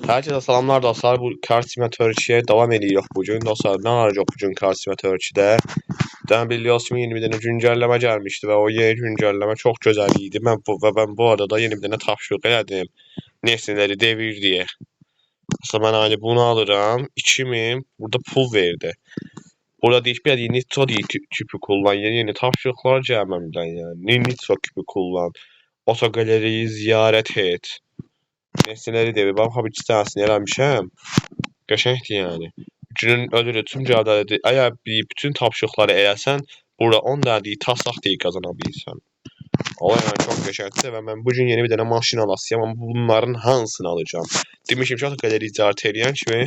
Herkese salamlar dostlar. Bu Car Simulator 2'ye devam ediyor bugün. Dostlar ne olacak bugün Car Simulator 2'de? Biliyorsunuz yeni bir tane güncelleme gelmişti ve o yeni güncelleme çok güzeliydi. Ben bu arada yeni bir tane tapşırık elədim. Nesneleri devir diye. Aslında ben hani bunu alırım. 2000 burada pul verdi. Burada değişik bir Nitro küpü kullan. Yeni tapşırıklar gelmemden yani. Nitro küpü kullan. Otogaleriyi ziyaret et. Nesneleri devir. Ben bir iki tanesini eləmişəm. Qəşəngdir yani. Günün ödülü tüm cədəlidir. Əgər bütün tapşırıqları eləsən, burada 10 dəqiqə taslaq deyil qazana bilirsən. Olay yani çok qəşəngdir və mən bugün yeni bir dənə maşın alasıyam, amma bunların hansını alacağım? Demişim ki, qədər icarət eləyən kimi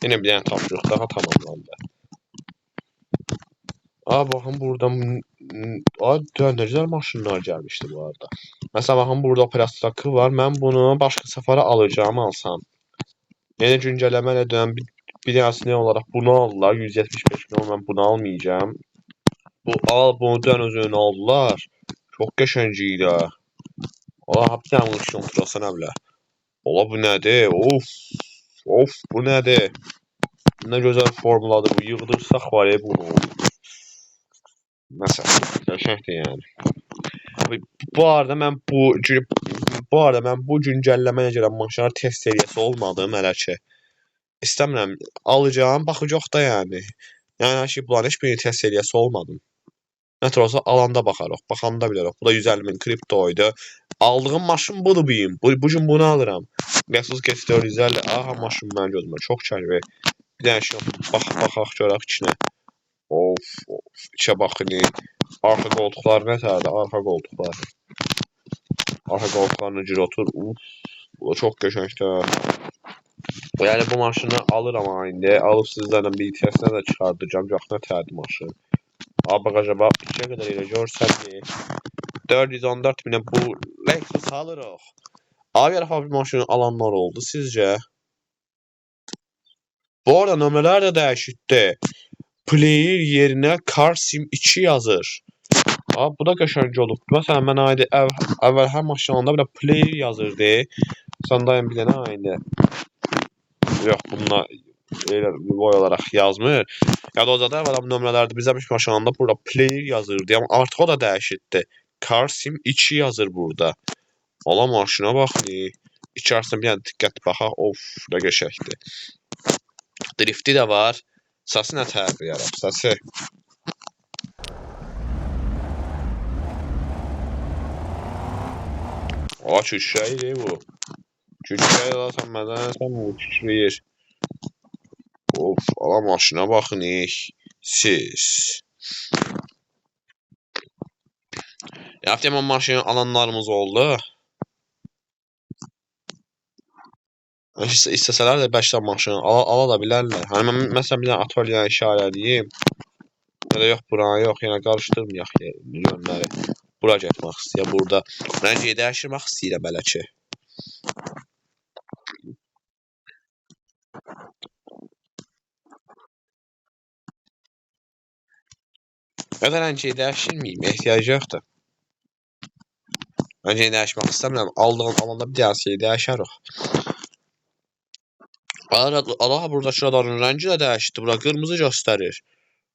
yine bir dənə tapşırıq daha tamamlandı. Baxın burada ne güzel maşınlar gəlmişdi bu arada. Mesela baxın burada operasyon takı var. Mən bunu başqa səfərə alacağım alsam. Yeni güncelləmə ilə dönən bir tanesi ne olarak bunu aldılar. 175 milyon ben bunu almayacağım. Bunu dön aldılar. Çok qəşəngiydi. Allah bir tane vuruşun turasın əvlə. Ola bu nədir? Of bu nədir? Ne güzel formuladır bu. Yığdırsaq var ya bunu. Mesela qəşəngdir yani. Bu arada mən bu güncəlləməyə görə maşınlar test seriyası olmadığım hələ ki. İstəmirəm, alacağım, baxacaq da yani. Yəni hər şey bunların heç bir test seriyası olmadım. Nətər olsa alanda baxarıq, baxanda bilərək. Bu da 150.000 kriptoydu. Aldığım maşın budur bugün. Bugün bunu alıram. Lexus GT 450. Aha maşın mənim gözümə çox çəkir. Bir dənə şey baxaq görək içinə. Of, içə baxın. Arxa qoltuqlar nətərdir? Arxa qoltuqlar. Arxa qoltuqlarına cür otur. Bu da çox qəşəngdir. Yani bu maşını alırım indi. Alıb sizlərlə bir testlə də çıxardacağım. Yox nətərdir maşın. Bagaja bax, 2-yə qədər elə görsənmi? 414.000'e bu Lexus alırıq. Agar hafif maşını alanlar oldu sizce? Bu arada nömrələr də dəyişikdi. Player yerinə Car Sim 2 yazır. Bu da qəşəng olub. Məsələn mən ayda əvvəl hər maşınında bir player yazırdı. Sondayım bir dənə ayda. Yox bununla boy olarak yazmır. Ya da o zaten adam nömrələrdə bizə bir maşınında burada player yazırdı. Amma artıq o da dəyişikdi. Car Sim 2 yazır burada. Ala maşına bax. İçərisinə bir dənə diqqətli baxaq. Of, nə qəşəngdir. Drifti də var. Səsi nə tərbi yarab, səsi. Küçəyir bu. Küçəyi alasan mədən sən bu küçəyir. Of, ala maşına baxın siz. Yaptığım maşını alanlarımız oldu. İstəsələr də 5 tane maşını ala da bilərlər. Hani mən məsələn bir dənə atölyeyə işarələyim. Ya da yox buranı yox, yenə qarışdırmayaq yönləri. Bura getmək istəyir, burada. Rəngi dəyişdirmək istəyirəm hələ ki. Ya da rəngi dəyişdirməyim, ehtiyac yoxdur. Rəngi dəyişmək istəmirəm, alanda bir dənə şey dəyişərik. Allah burada şuraların rəngi də dəyişdi, bura qırmızı göstərir.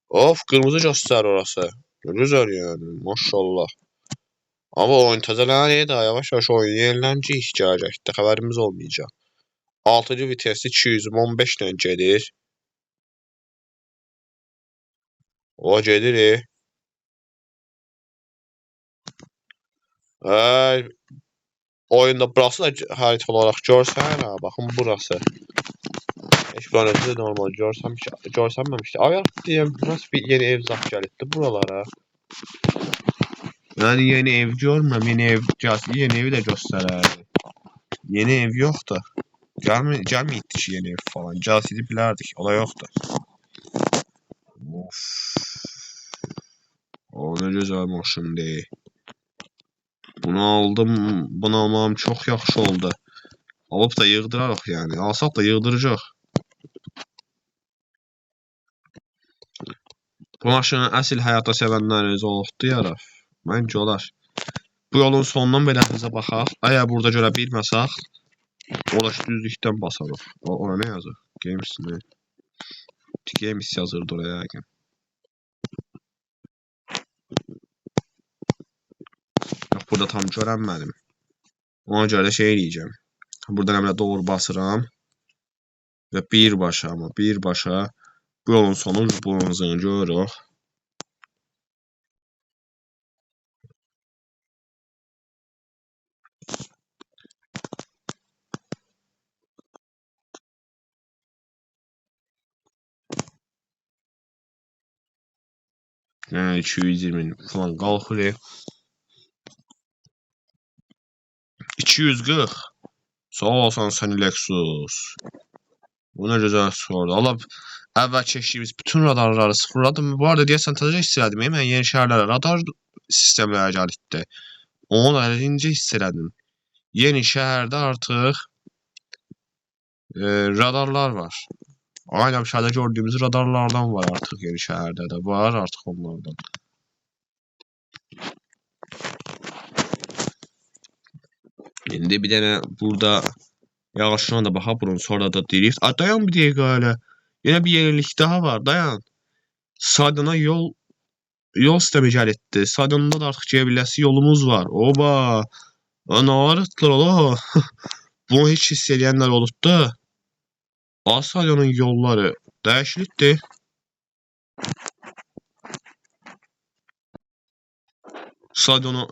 Of, qırmızı göstərir orası. Güzel yani, maşallah. Ama oyun təzələnir də, yavaş-yavaş oyun yeniləncək gələcəkdə, xəbərimiz olmayacaq. 6-cı vitesi 215 ilə gedir. O gedir. Oyunda burası da harita olarak görsən, baxın burası. Heç bir önce normal görsənməmişdi. Ayaq deyəm, nasıl bir yeni ev zat gəlibdi buralara. Yani yeni ev görmürəm, yeni evi də göstərər. Yeni ev yoxdur. Gəlməyibdi ki yeni ev falan. Gəlsəydi bilərdik, o da yoxdur. Of. O ne güzel maşındır. Bunu aldım, bunu almam çok yaxşı oldu. Alıp da yığdırarıq yani. Alsaq da yığdıracaq. Bu maşını əsl həyata sevənləriniz olubdu yaraf. Məncə olar. Bu yolun sonundan belə bizə baxaq. Əgər burada görə bilməsək, Ulaş düzlükdən basarıq. Ona nə yazır? Games ne? Games yazırdı oraya yəqin. Yox, burada tam görənmədim. Ona görə də şey eləyəcəm. Buradan əmrə doğru basıram. Və birbaşa bu yolun sonu bronzunu görürük. Yəni 220 falan qalxırıq. 240. Sağ olsan sən Lexus. Bu nə gözəl sordu. Allah əvvəl keçdiyimiz bütün radarları sıfırladım. Bu arada deyəsən təzə hiss elədim. Mən yeni şəhərlərə radar sistemləri gəldi. Onu əlincə hiss elədim. Yeni şəhərdə artıq radarlar var. Aynen şəhərdə gördüyümüz radarlardan var artıq yeni şəhərdə də var artıq onlardan. İndi bir dənə burada yağışına da baxa burun sonra da deyirik. Dayan bir dəqiqə hələ. Yine bir yenilik daha var. Dayan. Sadana yol sistemi gəldi. Sadanında da artıq geyə yolumuz var. Oba. Nə arıtdılar ola. Bunu heç hiss edənlər olub da. Asalyonun yolları dəyişildi. Salyona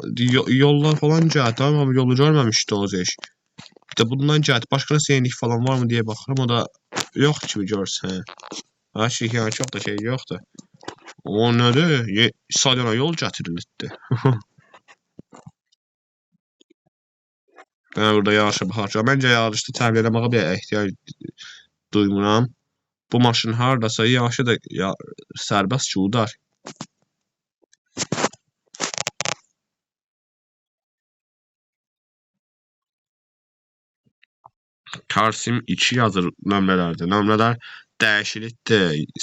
yollar falan gəldi ama yolu görməmişdi o zeş. Bir de bundan gəldi. Başqa yenilik falan var mı diye baxıram. O da yox kimi görsən. Hər şey yəni çox da şey yoxdur. O nədir? Salyona yol gətirildi. Ben burada yağışa baxacağım. Məncə yağışda təmin eləməyə bir ehtiyac duymuram. Bu maşın hardasa yağışı da sərbəst udar. Karsim 2 yazır nömrələrdə. Nömrələr dəyişildi.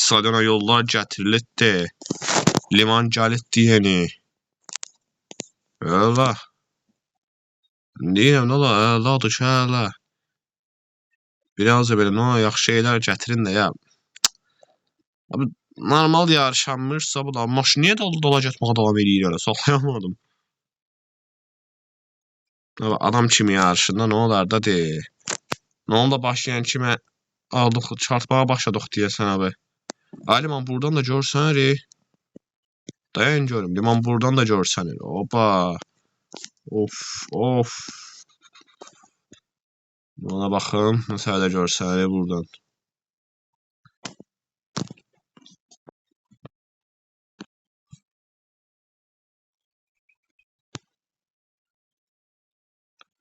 Salyona yollar gətirildi. Liman gəldi yeni. Ölə. Deyirəm ola, əladır ki, əla. Biraz da belə nə yaxşı şeylər gətirin də ya. Abi normal yarışanmışsa bu da maşın niyə dola getməyə davam edir elə saxlayamadım. Abi adam kimi yarışında nə olar da de. Nə oldu başlayan kimi aldıq çarpmağa başladıq deyəsən abi. Ay liman buradan da görsən ri. Dayan görüm. Liman buradan da görsən ri. Opa. Of. Ona baxım. Nasıl hələ görsən ri buradan.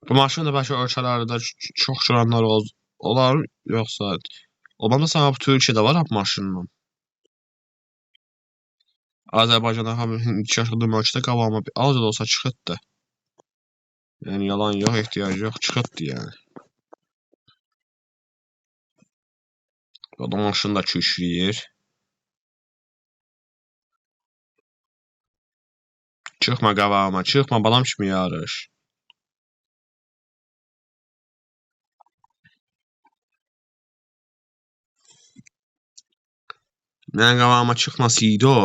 Bu maşın da başqa ölkələrdə çox göranlar olar yoxsa olmanda sana bu Türkiyədə var bu maşınla. Azərbaycanda hamı yaşadığı ölkədə qabağıma az da olsa çıxıbdı. Yəni yalan yox, ehtiyac yox, çıxıbdı yəni. O da maşını da köşləyir. Çıxma qabağıma, çıxma balam kimi yarış. Mən qabağıma çıxmasıydı o.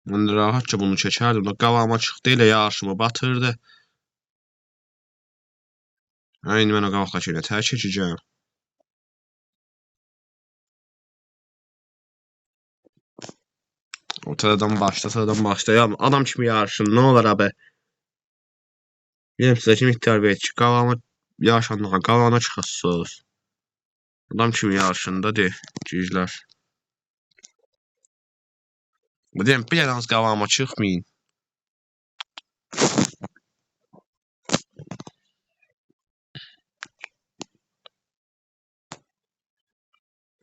Mən də rahatca bunu çəkərdim. Qabağıma çıxdı elə yarışımı batırdı. İndi mən o qabaqdakı ilə tək keçəcəm. Ortadan başlayalım. Adam kimi yarışın nə olar abi? Bilirəm sizə kimi ihtiyar verir ki, qabağıma yarışanlığa qabağına çıxasınız. Adam kimi yarışında de, cüzlər. Bu deyəm, bir dənə az qabağıma çıxmayın.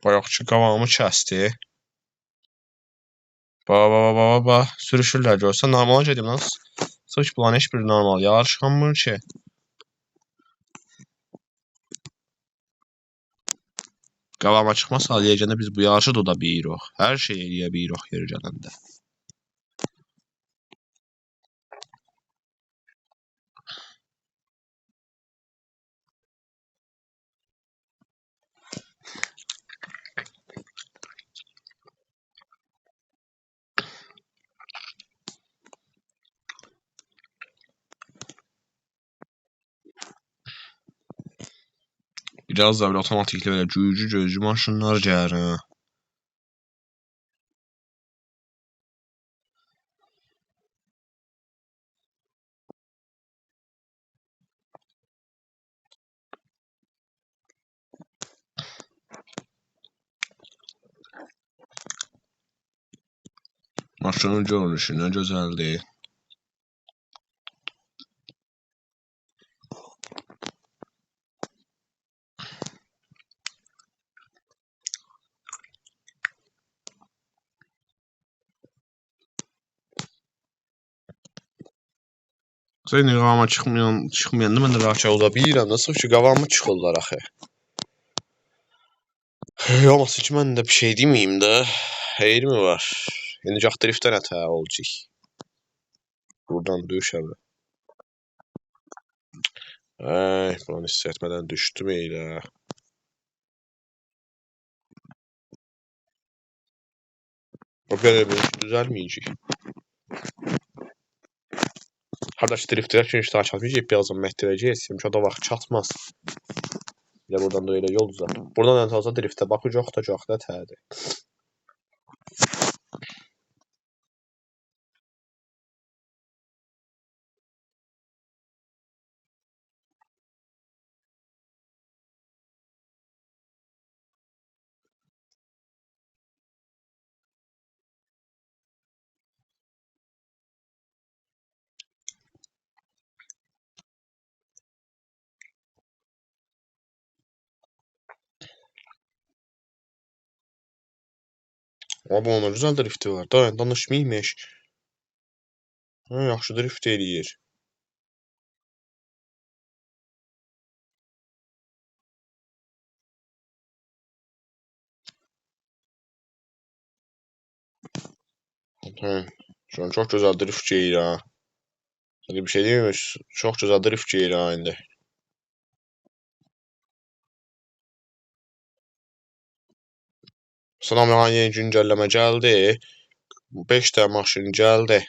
Bayaqçı qabağımı kəsdi. Baba. Sürüşürlər görsən. Normal gedim lan. Sıç bulan heç bir normal yarışanmır ki. Qabağıma çıxmasa deyəcəndə biz bu yarışı da bilirik. Hər şey eləyə bilirik yeri gələndə. Biraz da bir otomatikli böyle cücü cücü maşınlar gəlir. Ha. Maşının görünüşü nə gözəldir. Zeynə qavama çıxmayanda mən də bəlkə ola bilirəm. Nasıl ki qavamı çıxırlar axı. Olmasa ki mən də bir şey deməyim də. Xeyir mi var? İndi gah driftdən ətə olacaq. Buradan düşəbə. Ay, bunu hiss etmədən düşdüm elə. O belə bir düzəlməyəcək. Qardaş driftlər üçün iştirak etməyəcək, birazdan məhdirəcək. Çünki o da vaxt çatmaz. Elə buradan da elə yol uzat. Buradan ən azı driftə baxacaq da tədir. Amma onun gözəl drifti var. Danışmaymış. Ha, yaxşı drift eləyir. Hə. Şu an çox gözəl drift geyir ha. Hadi bir şey demirmiş. Çox gözəl drift geyir ha indi. Salam, yeni güncəlləmə gəldi. 5 dənə maşın gəldi.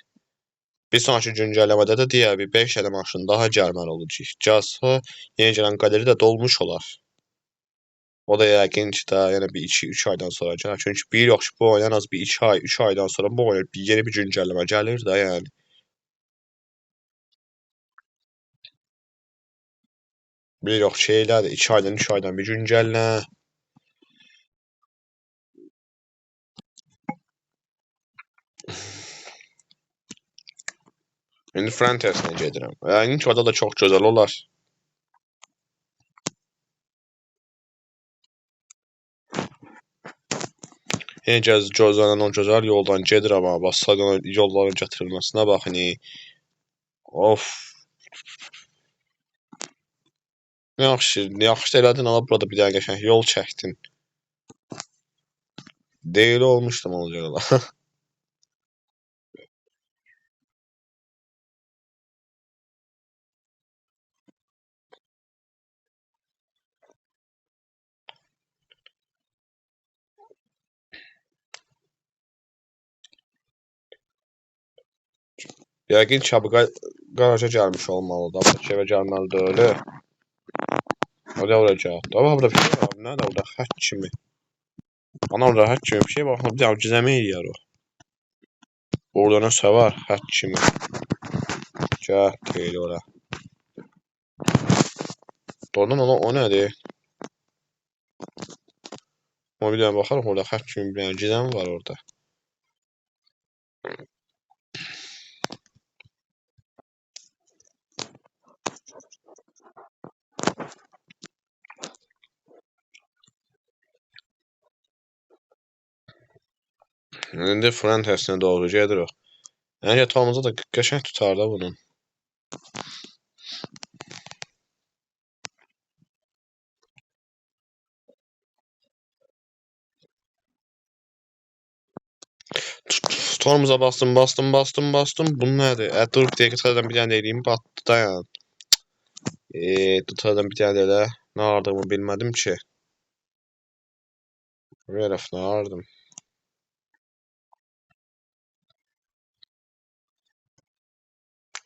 Bir sonraki güncəlləmədə də digər bir 5 dənə maşın daha gəlməli olacaq. Gəlsə, yeni gələn qaleri də dolmuş olar. O da yəqin ki də yəni bir 2-3 aydan sonra gələr. Çünki bir yox ki, bu oyun ən az bir 2 ay, 3 aydan sonra bu oyun yeni bir güncəlləmə gəlir də yəni. Bir yox ki, elədir. 2 aydan, 3 aydan bir güncəllə. İndi Frontiers-nə gedirəm. Yəqin ki, orada da çox gözəl olar. Yenə gözlənilən o gözəl yoldan gedirəm ha. Bax, sağdan yolların gətirilməsinə baxın. Of. Yaxşı elədin ala burada bir dənə qəşəng yol çəkdin. Deyili olmuşdum olacaq ola. Yəqin ki, bu qaraja gəlmiş olmalıdır. Amma evə gəlməli deyil. O da olacaq. Amma burada bir şey var. Nədir orada xətt kimi? Ana orada xətt kimi bir şey var. Bir daha gizləmə eləyər o. Orada nəsə var xətt kimi. Gəl, deyil ora. Oradan o nədir? Amma bir dənə baxarıq orada xətt kimi bir dənə gizəm var orada. İndi Frontiers-nə doğru gedirik. Yəni yatağımıza da qəşəng tutar da bunun. Stormuza bastım. Bu nədir? Dur bir dəqiqə təzədən bir dənə eləyim. Batdı dayan. Dur təzədən bir dənə elə. Nə ardığımı bilmədim ki. Verəf nə ardım.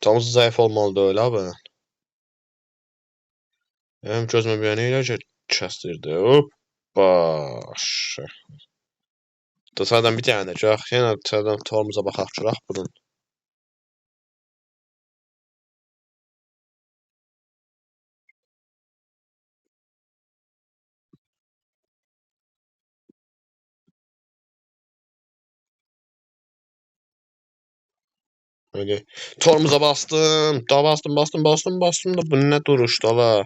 Tamız zayıf olmalıdır öyle abi. Benim gözüme bir yana ilacı. Kəsdirdi. Hoppa. Təsədən bir dənə də görək. Yenə təsədən torumuza baxaq görək bunun. Öyle. Torumuza bastım. Da bastım da bu nə duruşdu la?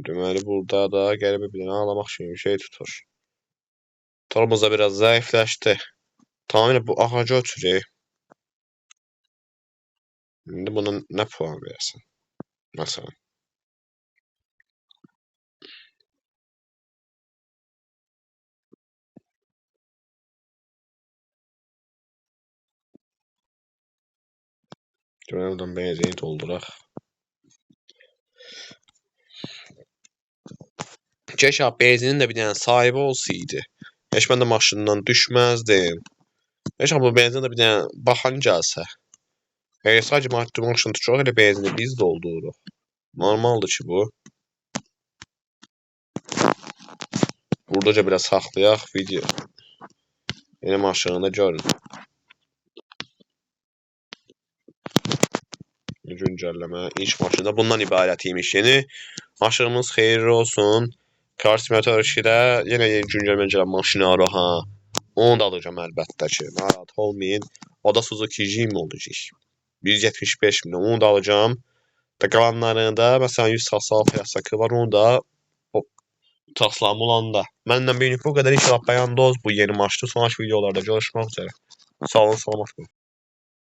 Deməli burada da qəribə bir dənə ağlamaq kimi bir şey tutur. Torumuz da biraz zəifləşdi. Tamamilə bu ağaca ötürək. İndi buna nə puan verəsən? Məsələn. Deməli buradan benzini dolduraq. Keşke benzinin de bir dənə sahibi olsaydı. Heç mən də maşından düşməzdim. Keşke bu benzin de bir dənə baxan gəlsə. Sadəcə maşın tuturuq, elə benzini biz doldururuq. Normaldır ki bu. Buradaca biraz saxlayaq video. Yeni maşını da görün. Güncəlləmə, iş maşında bundan ibarət imiş. Yeni maşınımız xeyirli olsun. Car Simulator 2-də yenə yeni güncəlmə gələn maşınları ha. Onu da alacağım əlbəttə ki. Narahat olmayın. O da Suzuki Jimny olacaq. 175 milyon. Onu da alacağım. Da qalanlarını da məsələn 100 Fiasakı var. Onu da taxlam olanda. Məndən bu qədər. İnşallah bəyəndiniz bu yeni maşını. Sonraki videolarda görüşmək üzrə. Sağ olun, salamat qalın.